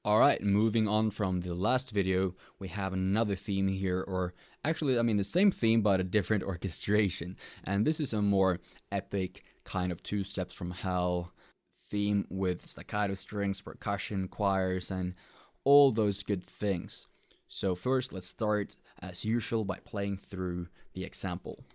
Alright, moving on from the last video, we have another theme here, or actually, I mean the same theme but a different orchestration. And this is a more epic kind of Two Steps from Hell theme with staccato strings, percussion, choirs, and all those good things. So first, let's start as usual by playing through the example.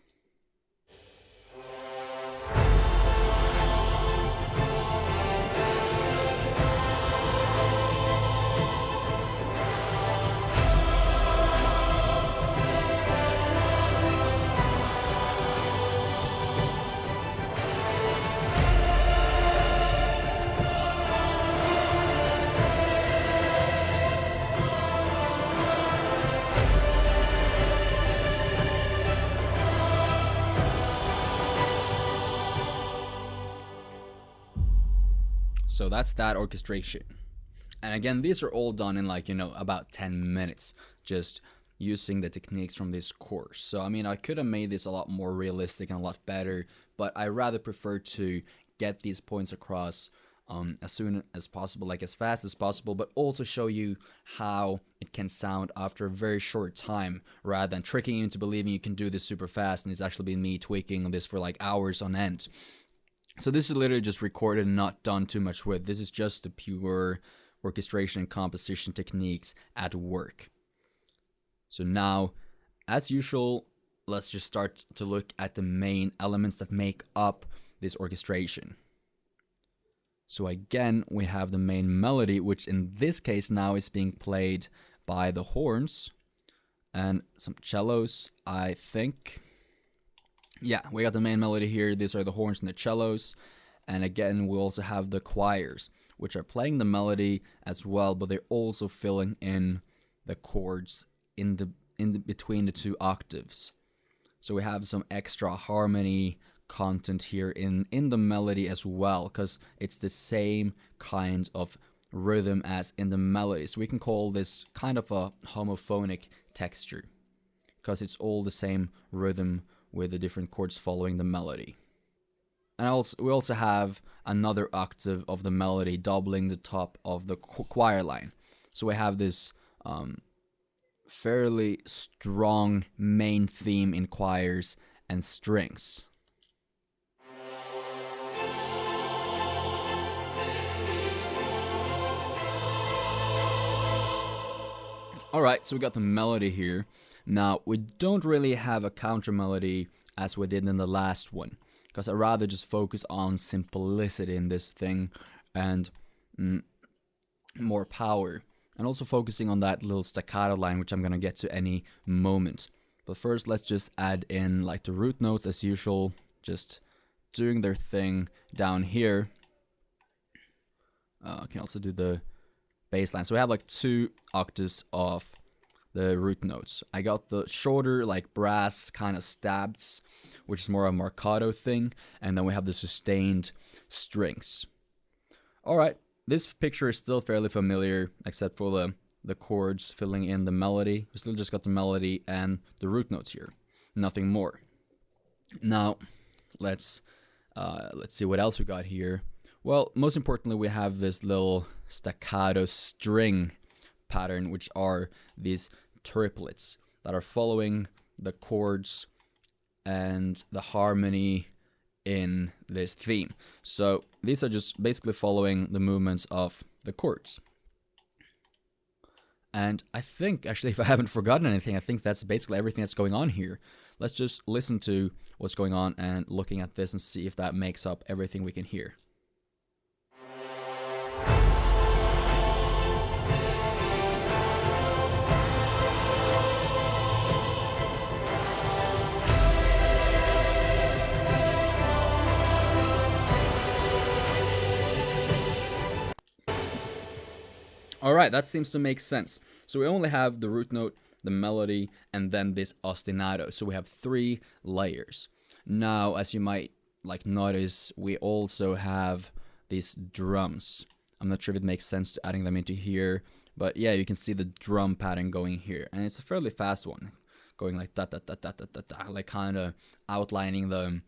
So that's that orchestration. And again, these are all done in about 10 minutes, just using the techniques from this course. So I mean, I could have made this a lot more realistic and a lot better, but I rather prefer to get these points across as soon as possible, like as fast as possible, but also show you how it can sound after a very short time, rather than tricking you into believing you can do this super fast, and it's actually been me tweaking on this for like hours on end. So this is literally just recorded and not done too much with. This is just the pure orchestration and composition techniques at work. So now, as usual, let's just start to look at the main elements that make up this orchestration. So again, we have the main melody, which in this case now is being played by the horns and some cellos, I think. Yeah, we got the main melody here. These are the horns and the cellos. And again, we also have the choirs, which are playing the melody as well, but they're also filling in the chords in between the two octaves. So we have some extra harmony content here in the melody as well, because it's the same kind of rhythm as in the melody. So we can call this kind of a homophonic texture, because it's all the same rhythm with the different chords following the melody. And we also have another octave of the melody doubling the top of the choir line. So we have this fairly strong main theme in choirs and strings. Alright, so we got the melody here. Now, we don't really have a counter melody as we did in the last one, because I'd rather just focus on simplicity in this thing and more power. And also focusing on that little staccato line, which I'm going to get to any moment. But first, let's just add in like the root notes as usual, just doing their thing down here. I can also do the bass line. So we have like 2 octaves of the root notes. I got the shorter, like brass kind of stabs, which is more a marcato thing, and then we have the sustained strings. Alright, this picture is still fairly familiar, except for the chords filling in the melody. We still just got the melody and the root notes here, nothing more. Now, let's see what else we got here. Well, most importantly, we have this little staccato string pattern, which are these triplets that are following the chords and the harmony in this theme. So these are just basically following the movements of the chords. And I think, actually, if I haven't forgotten anything, I think that's basically everything that's going on here. Let's just listen to what's going on and looking at this and see if that makes up everything we can hear. Alright, that seems to make sense. So we only have the root note, the melody, and then this ostinato. So we have 3 layers. Now, as you might notice, we also have these drums. I'm not sure if it makes sense to adding them into here, but yeah, you can see the drum pattern going here, and it's a fairly fast one, going like da da da da da da da, like kind of outlining the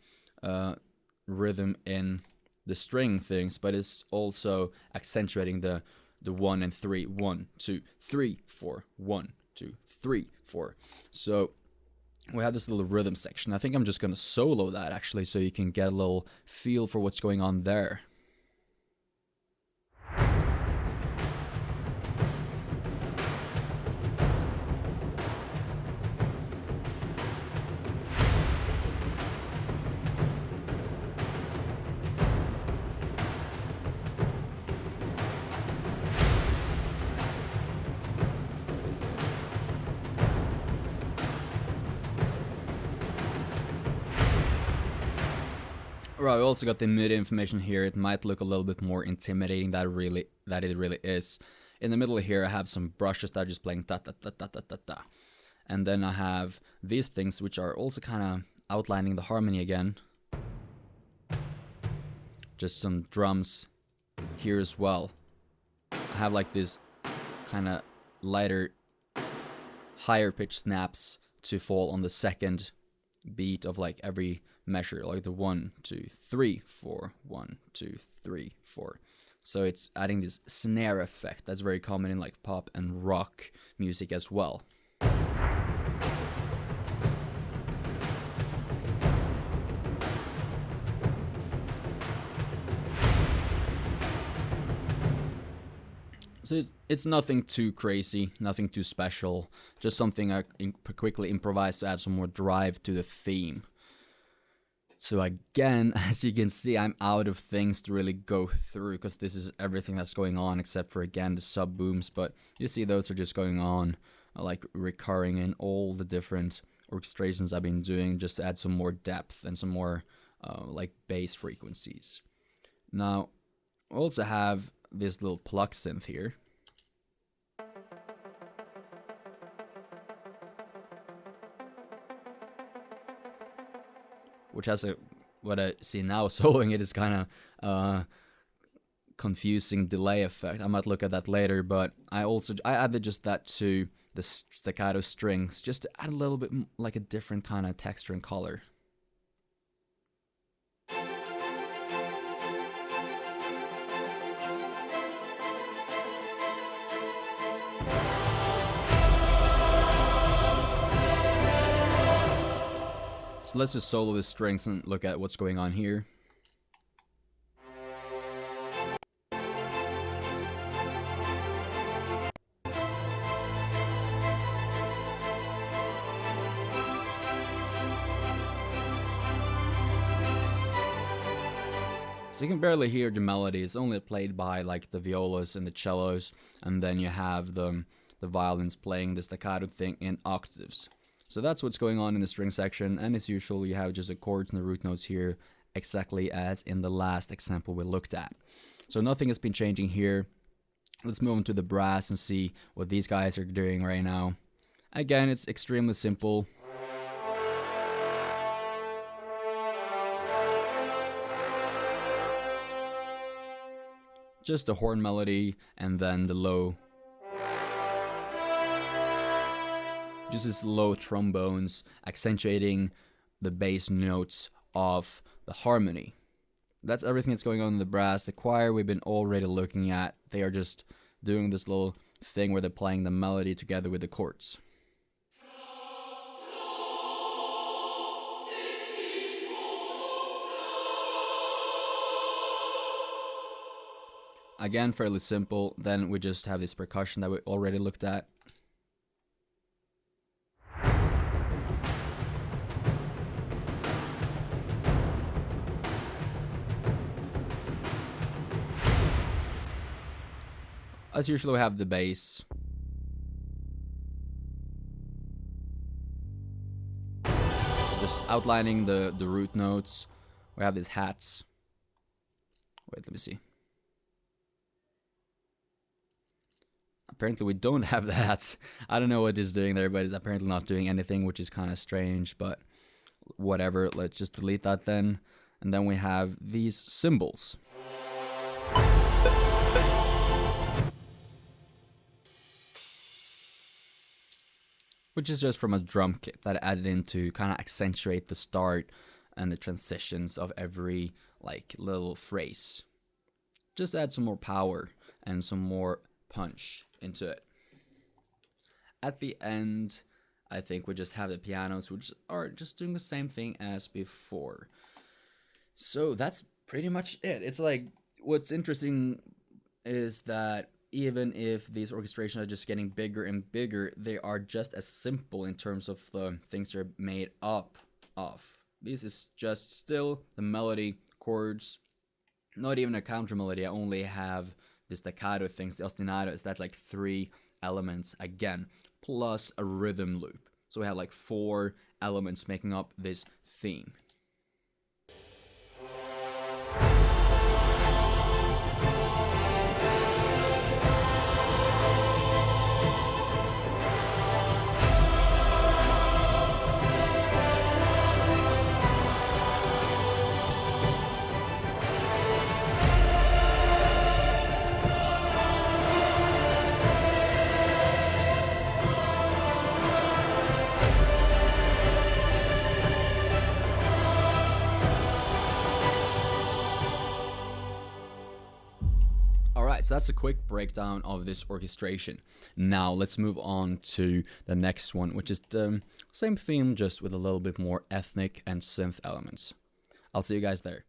rhythm in the string things, but it's also accentuating the the 1 and 3, 1, 2, 3, 4, 1, 2, 3, 4. So we have this little rhythm section. I think I'm just gonna solo that actually, so you can get a little feel for what's going on there. Right, we also got the MIDI information here. It might look a little bit more intimidating than it really is. In the middle here, I have some brushes that are just playing ta ta ta ta ta ta ta, and then I have these things which are also kind of outlining the harmony again. Just some drums here as well. I have like this kind of lighter, higher pitch snaps to fall on the second beat of like every measure, like the 1, 2, 3, 4, 1, 2, 3, 4. So it's adding this snare effect that's very common in like pop and rock music as well. So it's nothing too crazy, nothing too special, just something I quickly improvised to add some more drive to the theme. So again, as you can see, I'm out of things to really go through, because this is everything that's going on except for, again, the sub booms. But you see those are just going on, like recurring in all the different orchestrations I've been doing, just to add some more depth and some more like bass frequencies. Now, I also have this little pluck synth here, which has what I see now soloing it is kind of confusing delay effect. I might look at that later, but I added just that to the staccato strings, just to add a little bit like a different kind of texture and color. So let's just solo the strings and look at what's going on here. So you can barely hear the melody. It's only played by like the violas and the cellos, and then you have the violins playing the staccato thing in octaves. So that's what's going on in the string section, and as usual you have just the chords and the root notes here, exactly as in the last example we looked at. So nothing has been changing here. Let's move on to the brass and see what these guys are doing right now. Again, it's extremely simple. Just the horn melody and then the low. Just as low trombones accentuating the bass notes of the harmony. That's everything that's going on in the brass. The choir we've been already looking at. They are just doing this little thing where they're playing the melody together with the chords. Again, fairly simple. Then we just have this percussion that we already looked at. As usual, we have the bass. Just outlining the root notes. We have these hats. Wait, let me see. Apparently we don't have the hats. I don't know what it's doing there, but it's apparently not doing anything, which is kind of strange, but whatever. Let's just delete that then. And then we have these cymbals. Which is just from a drum kit that I added in to kind of accentuate the start and the transitions of every like little phrase. Just add some more power and some more punch into it. At the end, I think we just have the pianos, which are just doing the same thing as before. So that's pretty much it. It's like, what's interesting is that even if these orchestrations are just getting bigger and bigger, they are just as simple in terms of the things they're made up of. This is just still the melody, chords, not even a counter melody. I only have the staccato things, the ostinatos. That's like 3 elements again, plus a rhythm loop. So we have like 4 elements making up this theme. Alright, so that's a quick breakdown of this orchestration. Now let's move on to the next one, which is the same theme, just with a little bit more ethnic and synth elements. I'll see you guys there.